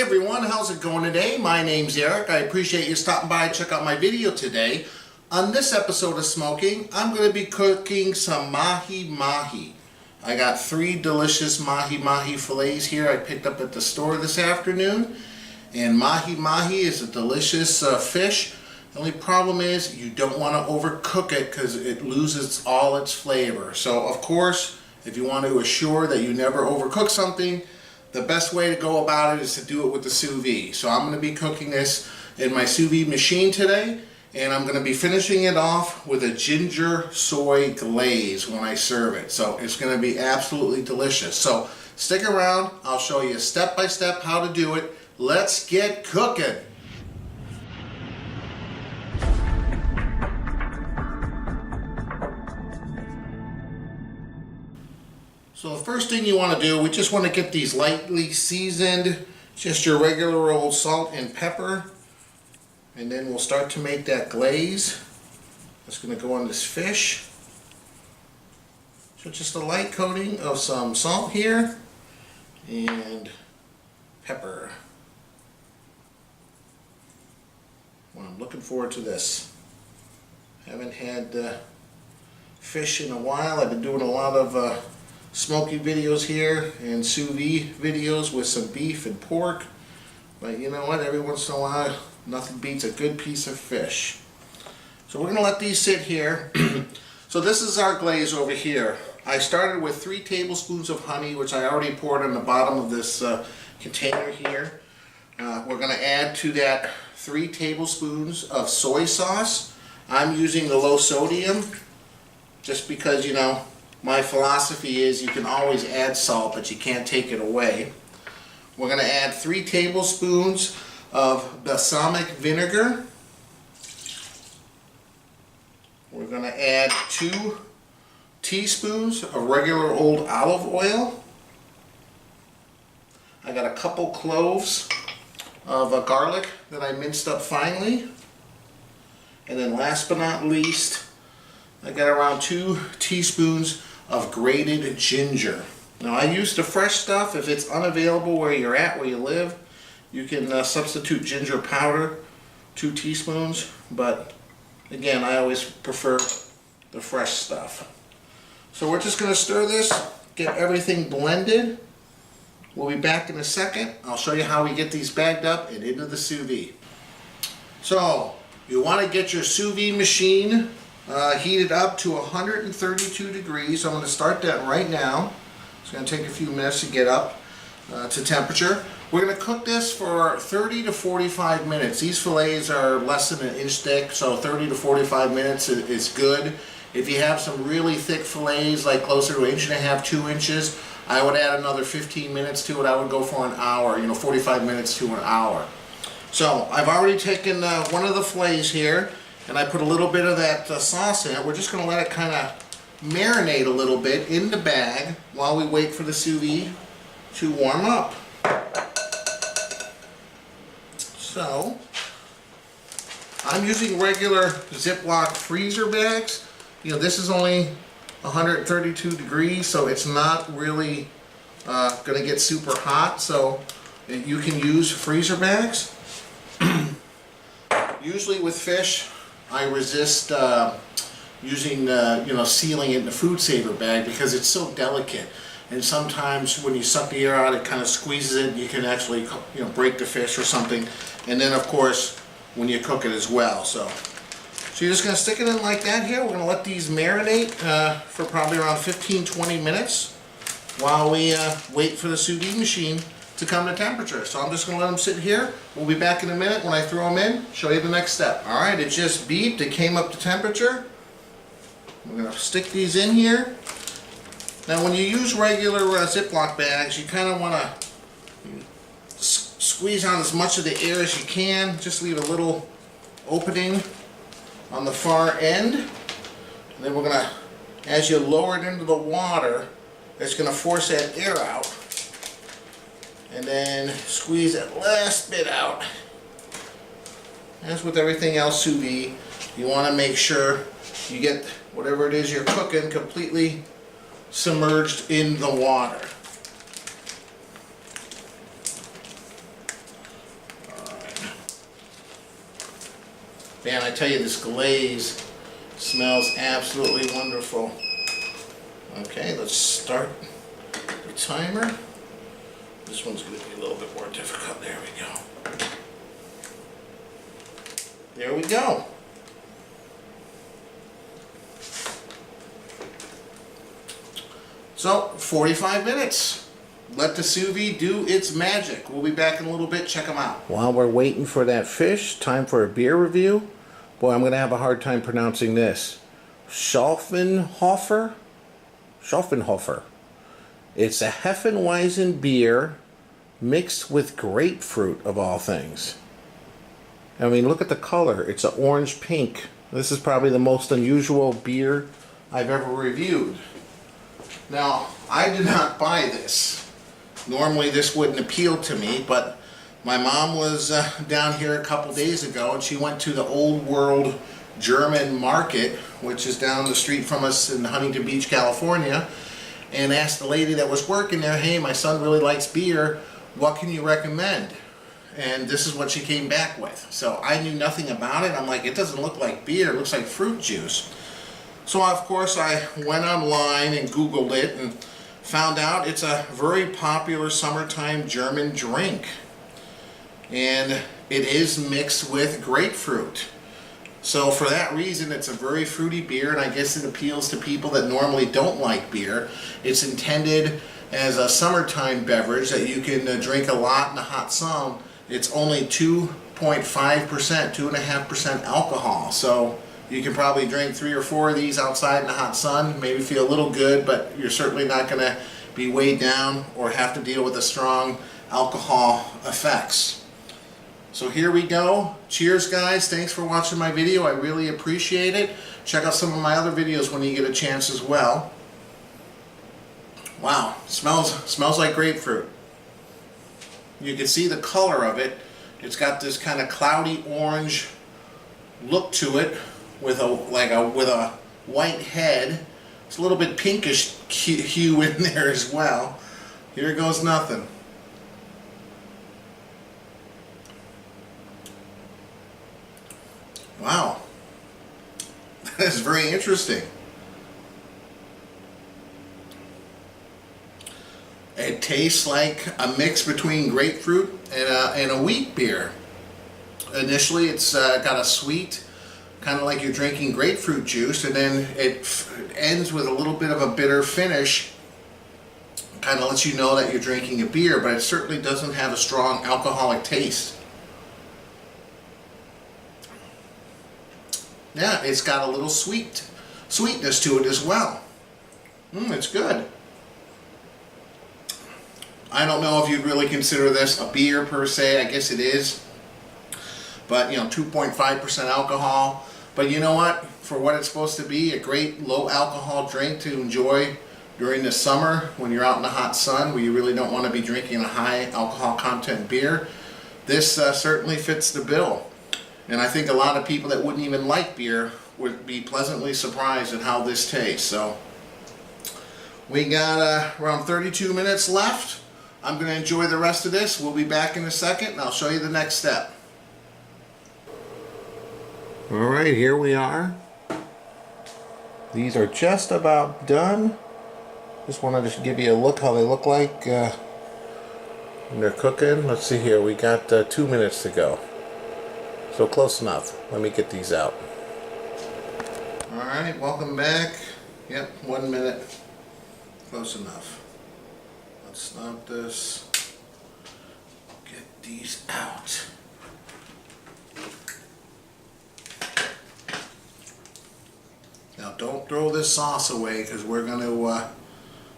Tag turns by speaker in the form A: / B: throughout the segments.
A: everyone, how's it going today? My name's Eric. I appreciate you stopping by and check out my video today. On this episode of Smo'King, I'm going to be cooking some Mahi Mahi. I got 3 delicious Mahi Mahi fillets here I picked up at the store this afternoon. And Mahi Mahi is a delicious fish. The only problem is you don't want to overcook it because it loses all its flavor. So of course, if you want to assure that you never overcook something, the best way to go about it is to do it with the sous vide. So I'm going to be cooking this in my sous vide machine today, and I'm going to be finishing it off with a ginger soy glaze when I serve it. So it's going to be absolutely delicious. So stick around, I'll show you step by step how to do it. Let's get cooking. So the first thing you want to do, we just want to get these lightly seasoned, just your regular old salt and pepper, and then we'll start to make that glaze. That's going to go on this fish. So just a light coating of some salt here and pepper. Well, I'm looking forward to this. Haven't had fish in a while. I've been doing a lot of smoky videos here and sous vide videos with some beef and pork, but you know what, every once in a while nothing beats a good piece of fish. So we're going to let these sit here. So this is our glaze over here. I started with 3 tablespoons of honey, which I already poured on the bottom of this container here. We're going to add to that 3 tablespoons of soy sauce. I'm using the low sodium just because, you know, my philosophy is you can always add salt, but you can't take it away. We're going to add 3 tablespoons of balsamic vinegar. We're going to add 2 teaspoons of regular old olive oil. I got a couple cloves of garlic that I minced up finely. And then last but not least, I got around 2 teaspoons of grated ginger. Now I use the fresh stuff. If it's unavailable where you're at, where you live, you can substitute ginger powder, 2 teaspoons, but again, I always prefer the fresh stuff. So we're just going to stir this, get everything blended. We'll be back in a second. I'll show you how we get these bagged up and into the sous vide. So you want to get your sous vide machine heated up to 132 degrees. So I'm going to start that right now. It's going to take a few minutes to get up to temperature. We're going to cook this for 30 to 45 minutes. These fillets are less than an inch thick, so 30 to 45 minutes is good. If you have some really thick fillets, like closer to 1.5 inches, 2 inches, I would add another 15 minutes to it. I would go for an hour, 45 minutes to an hour. So I've already taken one of the fillets here, and I put a little bit of that sauce in it. We're just going to let it kind of marinate a little bit in the bag while we wait for the sous vide to warm up. So I'm using regular Ziploc freezer bags. This is only 132 degrees, so it's not really going to get super hot. So you can use freezer bags. Usually with fish, I resist using, sealing it in a food saver bag because it's so delicate. And sometimes when you suck the air out, it kind of squeezes it. You can actually, break the fish or something. And then, of course, when you cook it as well. So you're just going to stick it in like that here. We're going to let these marinate for probably around 15-20 minutes while we wait for the sous vide machine to come to temperature. So I'm just going to let them sit here. We'll be back in a minute when I throw them in, show you the next step. Alright, it just beeped, it came up to temperature. We're going to stick these in here. Now when you use regular Ziploc bags, you kind of want to squeeze out as much of the air as you can. Just leave a little opening on the far end. And then we're going to, as you lower it into the water, it's going to force that air out. And then squeeze that last bit out. As with everything else sous vide, you want to make sure you get whatever it is you're cooking completely submerged in the water. Man, I tell you, this glaze smells absolutely wonderful. Okay, let's start the timer. This one's going to be a little bit more difficult. There we go. There we go. So, 45 minutes. Let the sous vide do its magic. We'll be back in a little bit. Check them out. While we're waiting for that fish, time for a beer review. Boy, I'm going to have a hard time pronouncing this. Schauffenhofer? Schauffenhofer. It's a Hefeweizen beer mixed with grapefruit, of all things. I mean, look at the color. It's an orange pink. This is probably the most unusual beer I've ever reviewed. Now, I did not buy this. Normally this wouldn't appeal to me, but my mom was down here a couple days ago, and she went to the Old World German Market, which is down the street from us in Huntington Beach, California, and asked the lady that was working there, hey, my son really likes beer, what can you recommend? And this is what she came back with. So I knew nothing about it. I'm like, it doesn't look like beer, it looks like fruit juice. So of course I went online and Googled it and found out it's a very popular summertime German drink. And it is mixed with grapefruit. So for that reason, it's a very fruity beer, and I guess it appeals to people that normally don't like beer. It's intended as a summertime beverage that you can drink a lot in the hot sun. It's only 2.5%, 2.5% alcohol. So you can probably drink 3 or 4 of these outside in the hot sun, maybe feel a little good, but you're certainly not going to be weighed down or have to deal with the strong alcohol effects. So here we go. Cheers, guys. Thanks for watching my video. I really appreciate it. Check out some of my other videos when you get a chance as well. Wow, smells like grapefruit. You can see the color of it. It's got this kind of cloudy orange look to it with a white head. It's a little bit pinkish hue in there as well. Here goes nothing. Wow, that is very interesting. It tastes like a mix between grapefruit and a wheat beer. Initially it's got a sweet, kind of like you're drinking grapefruit juice, and then it ends with a little bit of a bitter finish. Kind of lets you know that you're drinking a beer, but it certainly doesn't have a strong alcoholic taste. Yeah, it's got a little sweetness to it as well. It's good. I don't know if you'd really consider this a beer per se. I guess it is. But, 2.5% alcohol. But you know what? For what it's supposed to be, a great low alcohol drink to enjoy during the summer when you're out in the hot sun where you really don't want to be drinking a high alcohol content beer. This certainly fits the bill. And I think a lot of people that wouldn't even like beer would be pleasantly surprised at how this tastes. So we got around 32 minutes left. I'm going to enjoy the rest of this. We'll be back in a second and I'll show you the next step. Alright, here we are. These are just about done. Just want to give you a look how they look like when they're cooking. Let's see here, we got 2 minutes to go. So close enough. Let me get these out. Alright, welcome back. Yep, 1 minute. Close enough. Let's stop this. Get these out. Now don't throw this sauce away because we're going to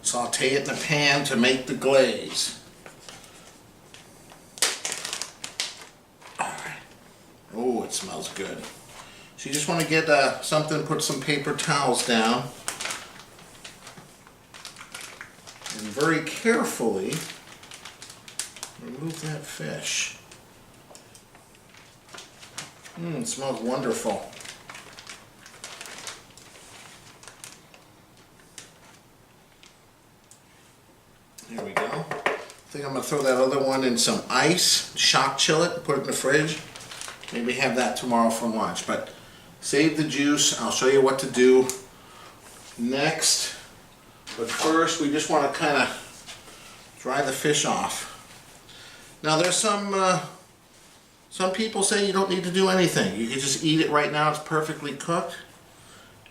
A: saute it in the pan to make the glaze. Oh, it smells good. So you just want to get something, put some paper towels down, and very carefully remove that fish. It smells wonderful. There we go. I think I'm going to throw that other one in some ice, shock chill it, put it in the fridge. Maybe have that tomorrow for lunch. But save the juice. I'll show you what to do next. But first, we just want to kind of dry the fish off. Now, there's some people say you don't need to do anything. You can just eat it right now. It's perfectly cooked.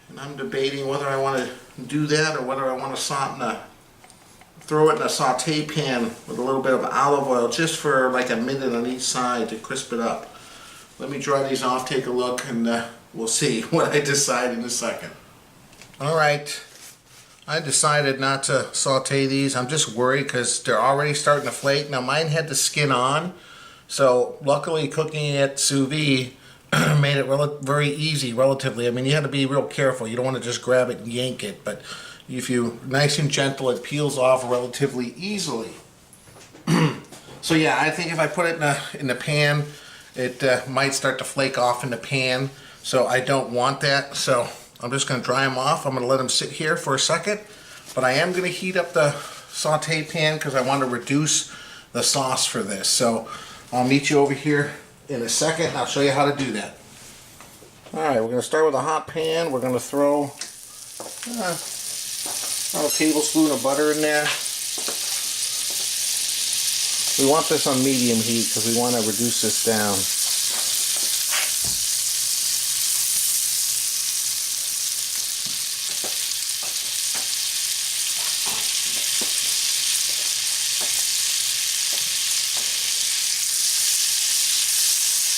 A: And I'm debating whether I want to do that or whether I want to throw it in a saute pan with a little bit of olive oil just for like a minute on each side to crisp it up. Let me dry these off, take a look, and we'll see what I decide in a second. Alright, I decided not to saute these. I'm just worried because they're already starting to flake. Now mine had the skin on, so luckily cooking it sous vide made it very easy relatively. I mean, you have to be real careful. You don't want to just grab it and yank it, but if you nice and gentle, it peels off relatively easily. So yeah, I think if I put it in the pan, it might start to flake off in the pan. So I don't want that. So I'm just going to dry them off. I'm going to let them sit here for a second, but I am going to heat up the saute pan because I want to reduce the sauce for this. So I'll meet you over here in a second. I'll show you how to do that. Alright, we're going to start with a hot pan. We're going to throw a tablespoon of butter in there. We want this on medium heat because we want to reduce this down.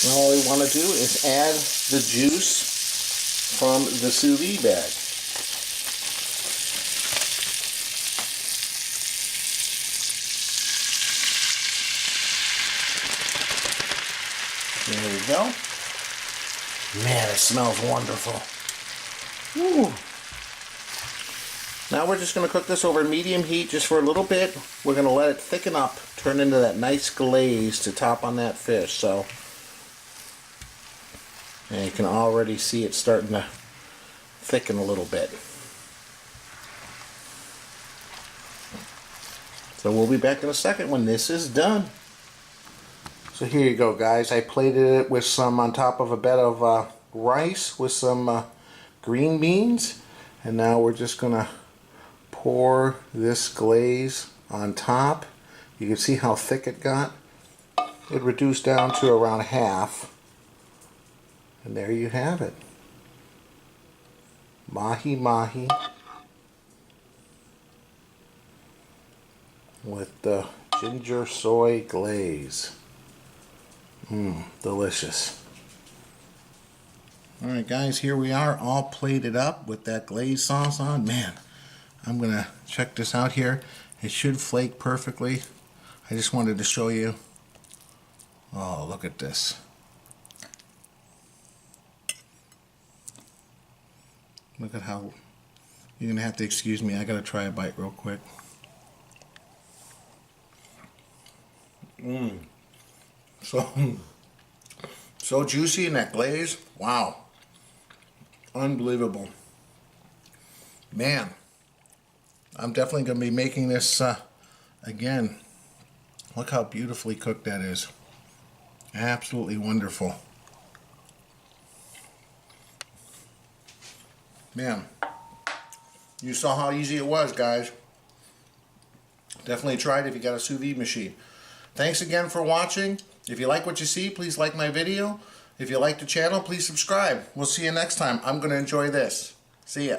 A: And all we want to do is add the juice from the sous vide bag. There we go. Man, it smells wonderful. Woo. Now we're just going to cook this over medium heat just for a little bit. We're going to let it thicken up, turn into that nice glaze to top on that fish. So, and you can already see it starting to thicken a little bit. So we'll be back in a second when this is done. So here you go, guys. I plated it with some on top of a bed of rice with some green beans. And now we're just going to pour this glaze on top. You can see how thick it got. It reduced down to around half. And there you have it. Mahi Mahi with the Ginger Soy Glaze. Delicious. Alright guys, here we are all plated up with that glaze sauce on. Man, I'm going to check this out here. It should flake perfectly. I just wanted to show you. Oh, look at this. Look at how, you're going to have to excuse me, I got to try a bite real quick. So juicy in that glaze. Wow. Unbelievable. Man, I'm definitely going to be making this again. Look how beautifully cooked that is. Absolutely wonderful. Man, you saw how easy it was, guys. Definitely try it if you got a sous vide machine. Thanks again for watching. If you like what you see, please like my video. If you like the channel, please subscribe. We'll see you next time. I'm going to enjoy this. See ya.